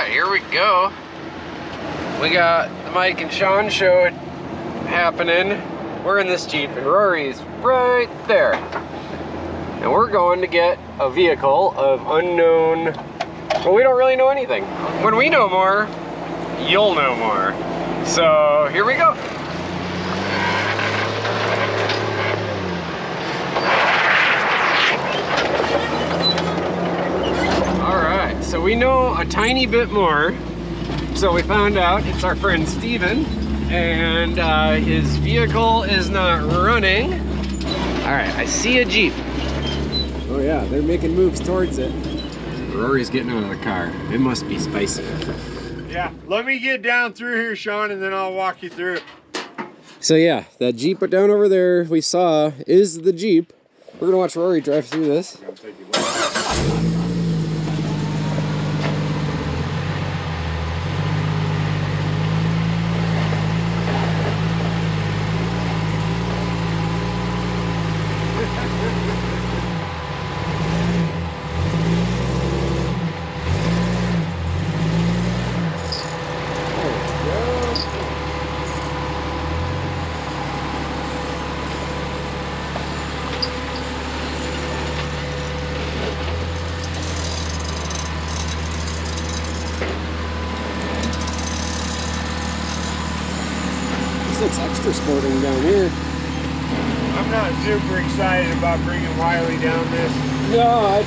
right, here we go. We got the Mike and Sean show happening. We're in this Jeep and Rory's right there. And we're going to get a vehicle of unknown, well, we don't really know anything. When we know more, you'll know more. So here we go. So we know a tiny bit more. So we found out it's our friend Steven, and his vehicle is not running. All right, I see a Jeep. Oh yeah, they're making moves towards it. Rory's getting out of the car. It must be spicy. Yeah, let me get down through here, Sean, and then I'll walk you through it. So yeah, that Jeep down over there we saw is the Jeep. We're gonna watch Rory drive through this. It's extra sporting down here. I'm not super excited about bringing Wiley down this. No, I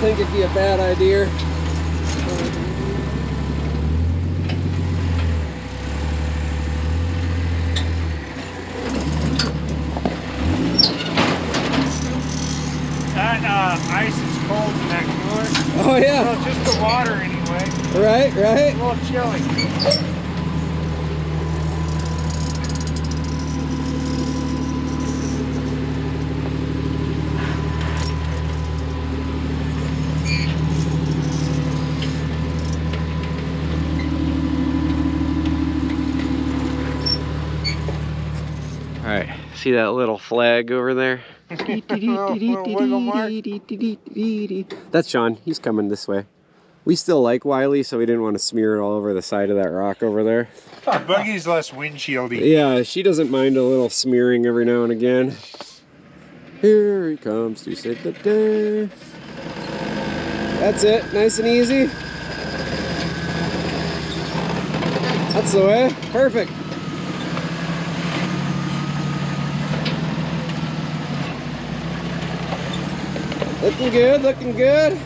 think it'd be a bad idea. That ice is cold in that cooler. Oh yeah. Well, just the water anyway. Right, right. A little chilly. All right, see that little flag over there? That's Sean, he's coming this way. We still like Wiley, so we didn't want to smear it all over the side of that rock over there. Buggy's less windshieldy. Yeah, she doesn't mind a little smearing every now and again. Here he comes to save the day. That's it, nice and easy. That's the way, perfect. Looking good, looking good.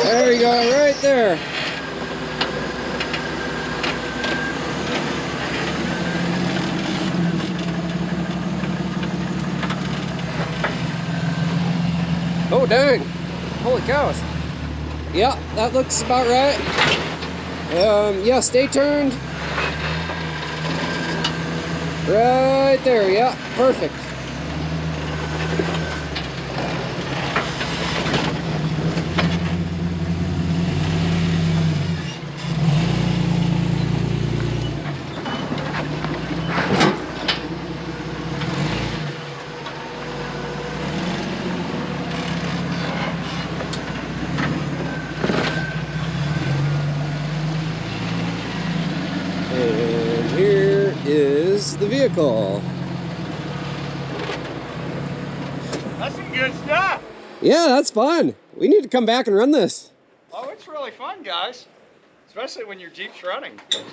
There we go, right there. Oh dang, holy cows. Yeah, that looks about right. Yeah, stay turned. Right there, yeah, perfect. And here is the vehicle. That's some good stuff. Yeah, that's fun. We need to come back and run this. Oh, it's really fun, guys. Especially when your Jeep's running. So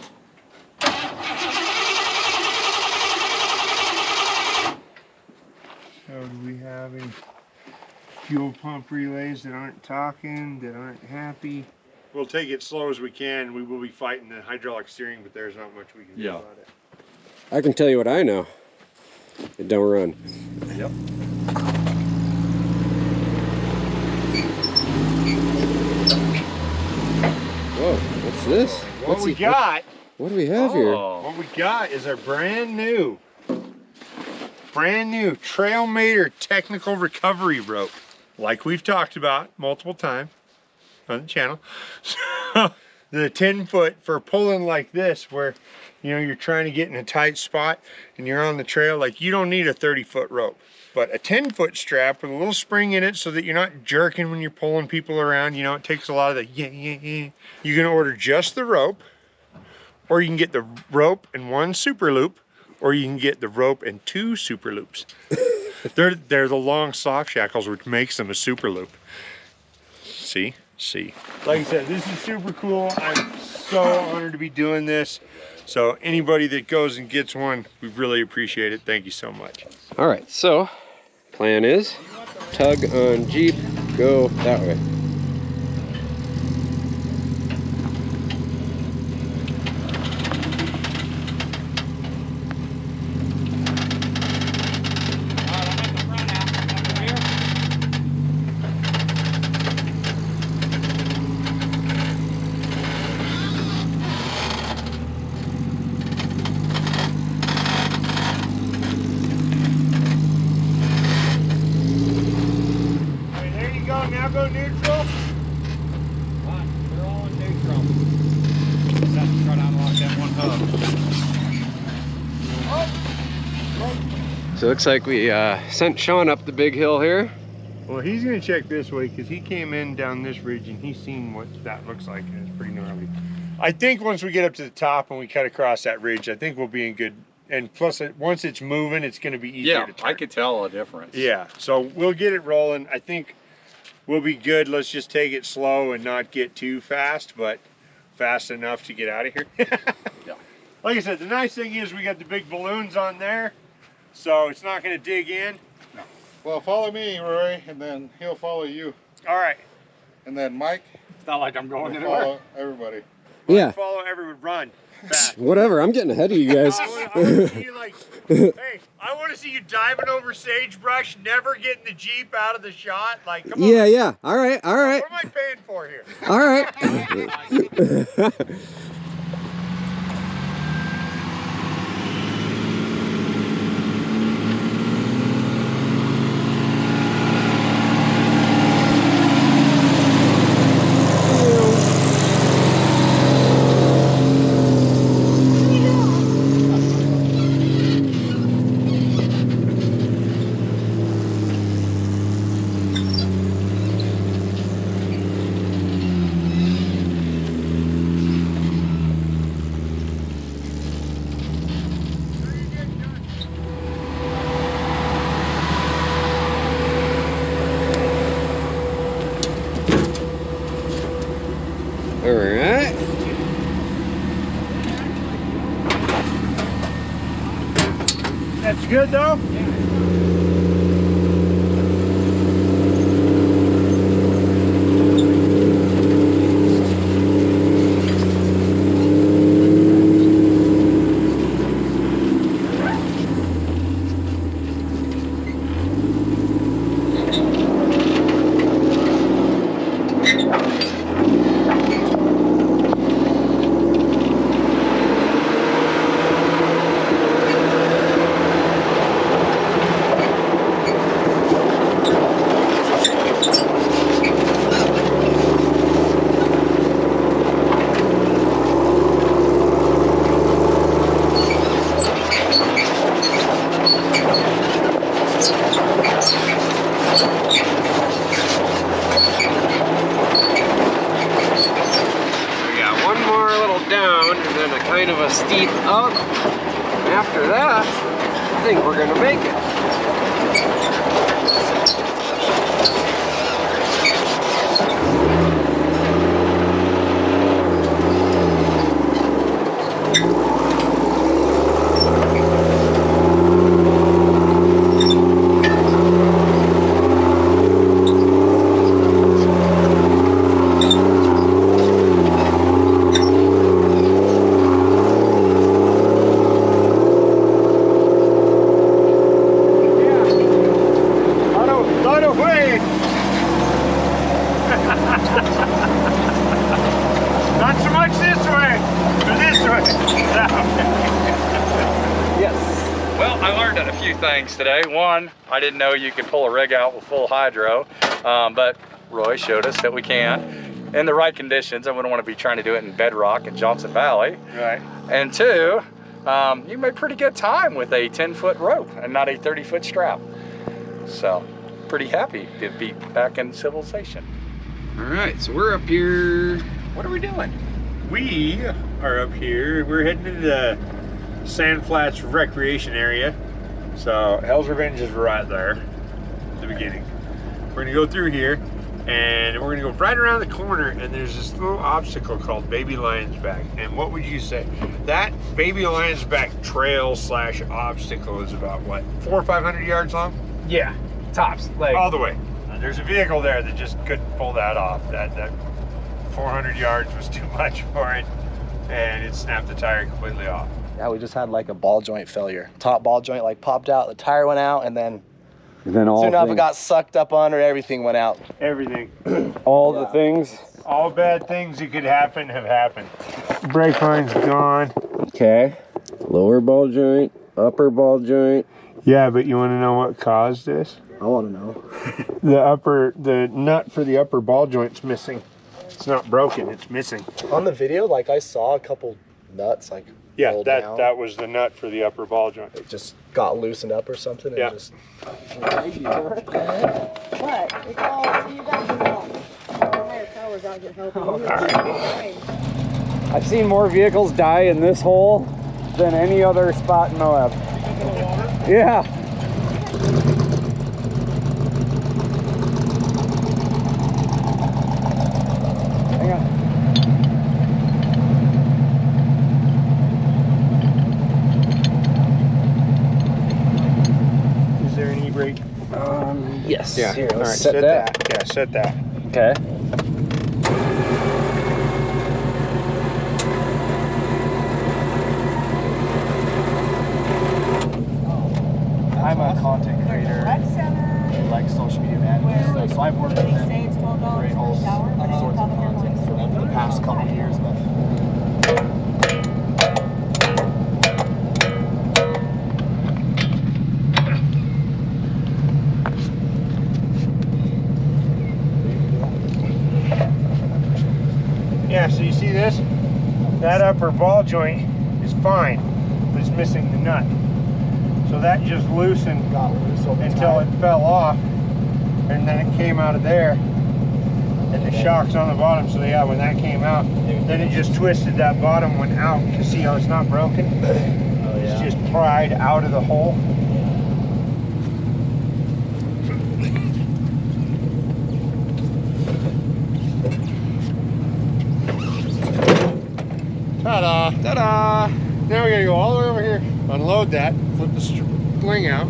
do we have any fuel pump relays that aren't talking, that aren't happy? We'll take it slow as we can. We will be fighting the hydraulic steering, but there's not much we can do about it. I can tell you what I know. It don't run. Yep. Whoa, what's this? What we got? What do we have here? What we got is our brand new Trailmater technical recovery rope, like we've talked about multiple times on the channel. So, the 10-foot for pulling like this, where you know, you're trying to get in a tight spot and you're on the trail, like you don't need a 30-foot rope, but a 10-foot strap with a little spring in it so that you're not jerking when you're pulling people around. You know, it takes a lot of the yeah. You can order just the rope, or you can get the rope and 1 super loop, or you can get the rope and 2 super loops. They're the long soft shackles, which makes them a super loop. See? Like I said, this is super cool. I'm so honored to be doing this. So anybody that goes and gets one, we really appreciate it. Thank you so much. All right, so plan is tug on Jeep, go that way. Now go neutral. They're all in neutral. Just have to try to unlock that one hub. So it looks like we sent Sean up the big hill here. Well, he's gonna check this way because he came in down this ridge and he's seen what that looks like, and it's pretty gnarly. I think once we get up to the top and we cut across that ridge, I think we'll be in good. And plus, once it's moving, it's gonna be easier to turn. I could tell a difference. Yeah, so we'll get it rolling. I think we'll be good. Let's just take it slow and not get too fast, but fast enough to get out of here. Yeah. Like I said, the nice thing is we got the big balloons on there, so it's not going to dig in. No. Well, follow me, Roy, and then he'll follow you. All right. And then Mike. It's not like I'm going will anywhere. follow everybody. Yeah. Follow everyone. Run fast. Whatever, I'm getting ahead of you guys. I want to see you like, hey, I want to see you diving over sagebrush, never getting the Jeep out of the shot. Like, come on. Yeah. All right. What am I paying for here? All right. All right. That's good though? kind of a steep up. After that, I think we're gonna make it. Not so much this way, but this way. Yes. Well, I learned a few things today. One, I didn't know you could pull a rig out with full hydro, but Roy showed us that we can. In the right conditions, I wouldn't want to be trying to do it in bedrock in Johnson Valley. Right. And two, you made pretty good time with a 10-foot rope and not a 30-foot strap. So, pretty happy to be back in civilization. All right, so we're up here. What are we doing? We are up here. We're heading to the Sand Flats Recreation Area. So Hell's Revenge is right there at the beginning. We're gonna go through here and we're gonna go right around the corner, and there's this little obstacle called Baby Lion's Back. And what would you say? That Baby Lion's Back trail slash obstacle is about what, 400 or 500 yards long? Yeah, tops. Like All the way. There's a vehicle there that just couldn't pull that off. That 400 yards was too much for it, and it snapped the tire completely off. Yeah, we just had like a ball joint failure. Top ball joint like popped out, the tire went out, and then all soon enough it got sucked up under, everything went out. Everything. all the things. All bad things that could happen have happened. Brake line's gone. Okay. Lower ball joint, upper ball joint. Yeah, but you want to know what caused this? I want to know. The nut for the upper ball joint's missing. It's not broken, it's missing. On the video, like I saw a couple nuts like Yeah, rolled down. that was the nut for the upper ball joint. It just got loosened up or something. And Yeah. just... What? It's all, you guys are all. The higher powers out here helping. I've seen more vehicles die in this hole than any other spot in Moab. Yeah. Hang on. Is there an e-brake? Yes. Yeah. Here, All let's right, set that. Yeah, set that. Okay. I'm a content creator, like social media manager stuff, so I've worked with them great all sorts of content for them for the past couple of years. But Yeah, so you see this? That upper ball joint is fine, but it's missing the nut. So that just loosened got loose over until it fell off, and then it came out of there, and the shock's on the bottom. So yeah, when that came out, then it just twisted that bottom one out. You see how it's not broken? It's just pried out of the hole. Ta-da! Ta-da! Now we gotta go all the way over here, unload that, flip the sling out.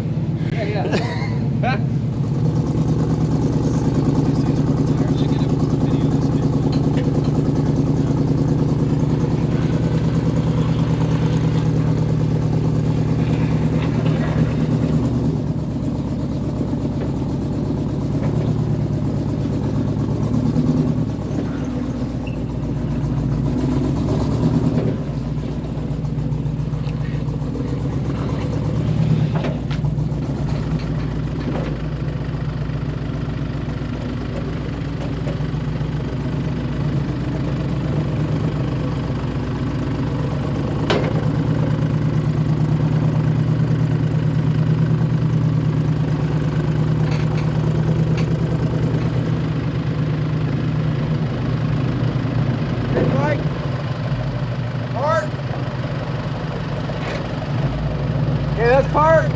Okay, that's part.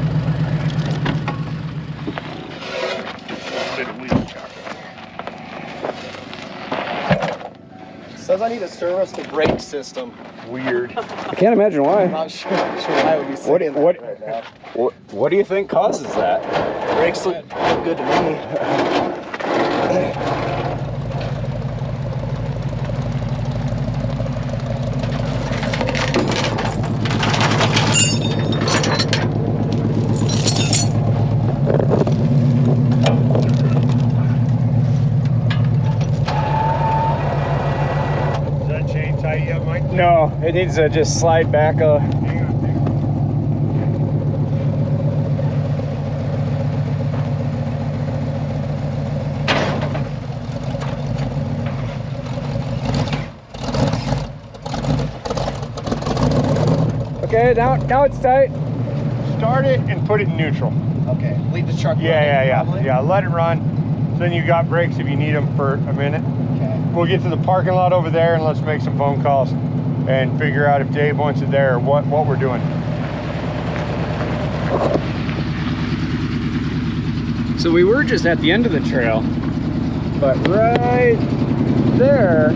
says I need to service the brake system. Weird. I can't imagine why. I'm not sure why I would be saying that what- right now. What do you think causes that? Brakes look good to me. Does that chain tie you up, Mike? No, it needs to just slide back a. Hang on, hang on. Okay. Okay, now it's tight. Start it and put it in neutral. Okay, leave the truck running, Yeah. probably? Yeah, let it run. So then you got brakes if you need them for a minute. Okay. We'll get to the parking lot over there and let's make some phone calls and figure out if Dave wants it there or what we're doing. So we were just at the end of the trail, but right there,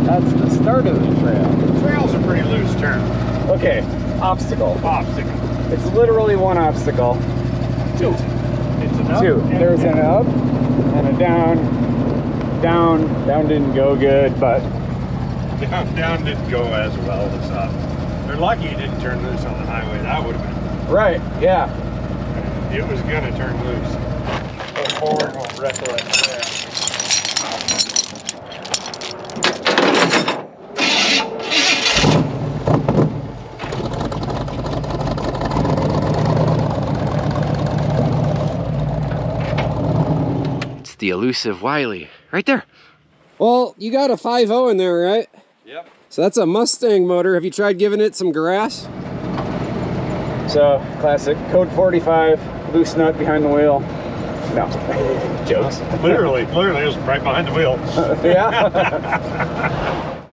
that's the start of the trail. The trail's a pretty loose turn. Okay, obstacle. Obstacle. It's literally one obstacle. Two. It's an up. Two. There's an up and a down. Down didn't go good, but Down didn't go as well as up. They're lucky you didn't turn loose on the highway. That would have been. right, yeah. It was gonna turn loose. Go forward, we'll wrestle it there. It's the elusive Wiley, right there. Well, you got a 5.0 in there, right? Yep. So that's a Mustang motor. Have you tried giving it some grass? So, classic code 45, loose nut behind the wheel. No, jokes. Literally, it was right behind the wheel. Yeah.